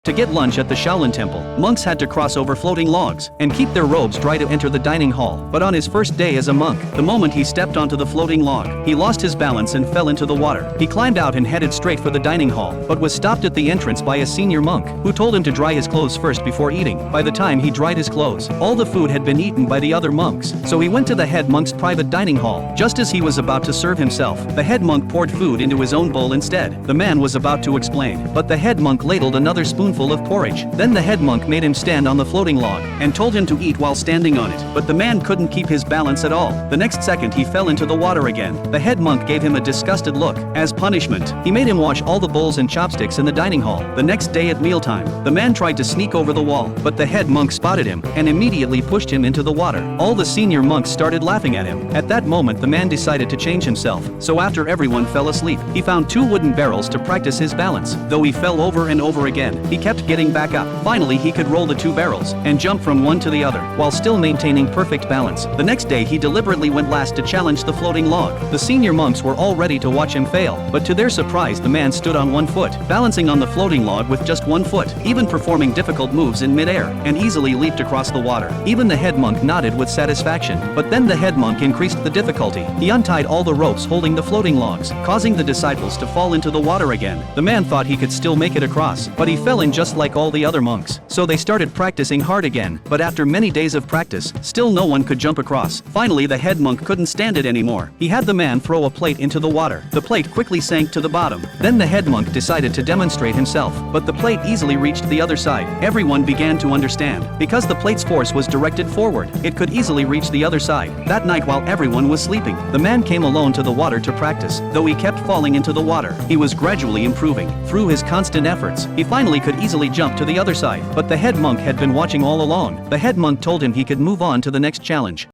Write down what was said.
To get lunch at the Shaolin temple, monks had to cross over floating logs and keep their robes dry to enter the dining hall. But on his first day as a monk, the moment he stepped onto the floating log, he lost his balance and fell into the water. He climbed out and headed straight for the dining hall, but was stopped at the entrance by a senior monk, who told him to dry his clothes first before eating. By the time he dried his clothes, all the food had been eaten by the other monks, so he went to the head monk's private dining hall. Just as he was about to serve himself, the head monk poured food into his own bowl instead. The man was about to explain, but the head monk ladled another spoonful of porridge. Then the head monk made him stand on the floating log and told him to eat while standing on it, but the man couldn't keep his balance at all. The next second he fell into the water again. The head monk gave him a disgusted look. As punishment, he made him wash all the bowls and chopsticks in the dining hall. The next day at mealtime, the man tried to sneak over the wall, but the head monk spotted him and immediately pushed him into the water. All the senior monks started laughing at him. At that moment the man decided to change himself, so after everyone fell asleep, he found 2 wooden barrels to practice his balance. Though he fell over and over again, he kept getting back up. Finally he could roll the 2 barrels and jump from one to the other, while still maintaining perfect balance. The next day he deliberately went last to challenge the floating log. The senior monks were all ready to watch him fail, but to their surprise the man stood on 1 foot, balancing on the floating log with just 1 foot, even performing difficult moves in midair, and easily leaped across the water. Even the head monk nodded with satisfaction, but then the head monk increased the difficulty. He untied all the ropes holding the floating logs, causing the disciples to fall into the water again. The man thought he could still make it across, but he fell in just like all the other monks. So they started practicing hard again, but after many days of practice, still no one could jump across. Finally the head monk couldn't stand it anymore. He had the man throw a plate into the water. The plate quickly sank to the bottom. Then the head monk decided to demonstrate himself, but the plate easily reached the other side. Everyone began to understand. Because the plate's force was directed forward, it could easily reach the other side. That night while everyone was sleeping, the man came alone to the water to practice. Though he kept falling into the water, he was gradually improving. Through his constant efforts, he finally could easily jump to the other side. But the head monk had been watching all along. The head monk told him he could move on to the next challenge.